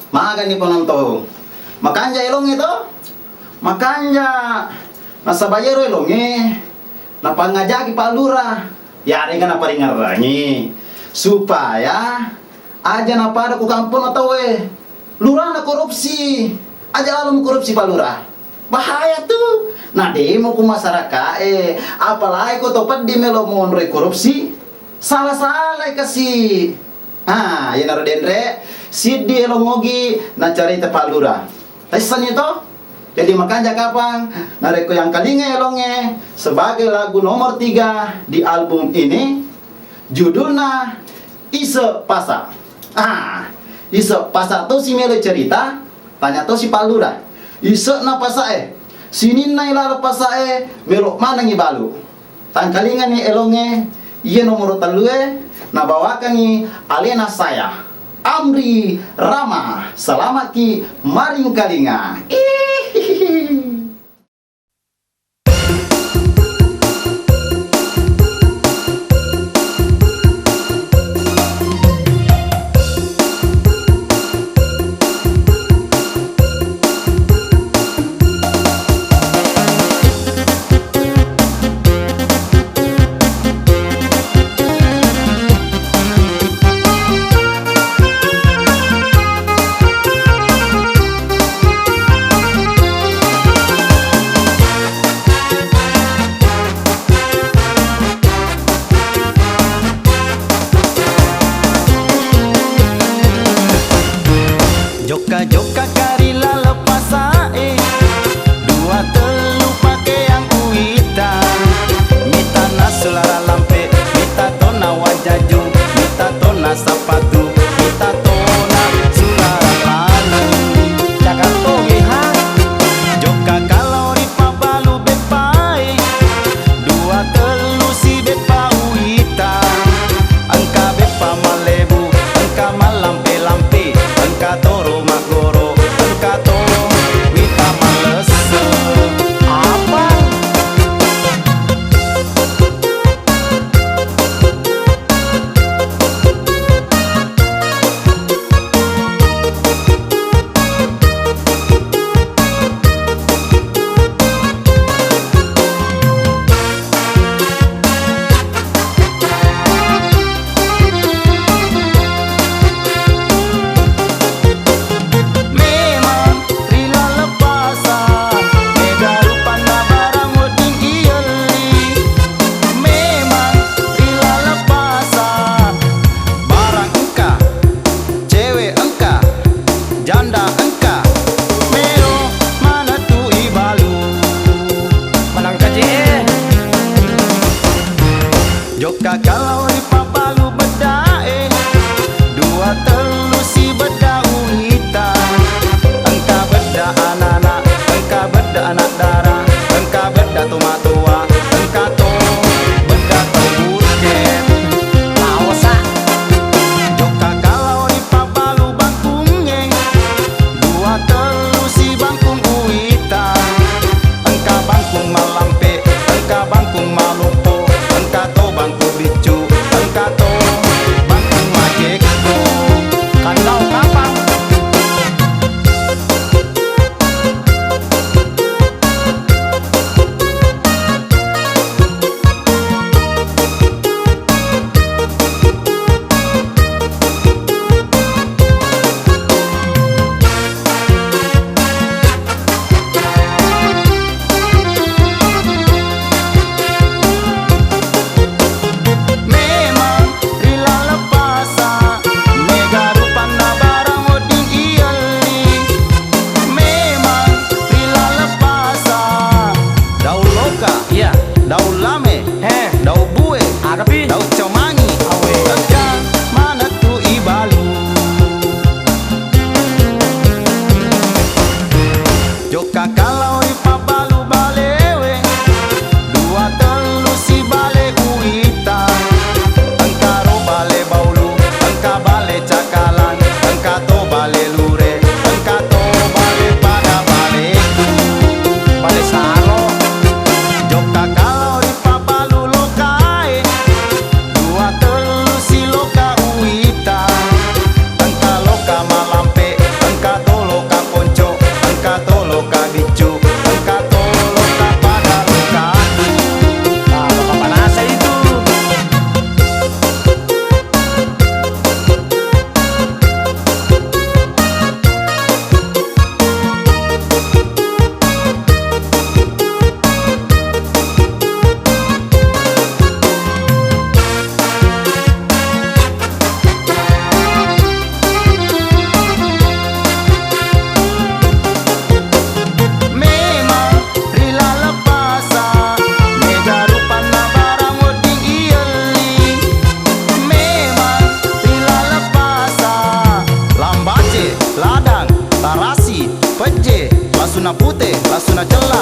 Maga ni penonton. Makanja elong itu. Makanja nasabayero elonge. Napangajaki Pak Lurah. Ya ringan apa ringan supaya aja napada ku kampung atau lurah na korupsi. Aja lalu korupsi Pak Lurah. Bahaya tuh. Nah demo ku masyarakat apalagi ku topat di melomon korupsi. Salah-salah kasih. Ya naro dendre sidi elongogi na carita Pak Lurah. Tasan itu. Jadi makanya kapang nareko yang kalinga elonge sebagai lagu nomor 3 di album ini judulnya Ise Pasa. Ise Pasa tuh si melo cerita tanya tuh si Pak Lurah. Ise na pasa sinin na ilalo pasa melo mana ngi balu. Tang kalinga ni elonge iya nomor 3 na bawakan ni alena saya Amri Rama selamat ki maring kalinga. Joka karila lepas dua telu pake yang kuitan mita nasulara lampe mita tona wajaju mita tona sapatu mita tona sulara lalu jangan toge ha joka kalau ripa balu bepai dua telu si bepa uitan angka bepa malebu angka malampe lampe angka toro Joka kalau ripa balu beda dua telu si beda unita engka beda anak-anak engka beda anak darah engka beda tua-tua engka to beda buket lawasa joka kalau ripa balu bangkungnya lasuna putih, lasuna celah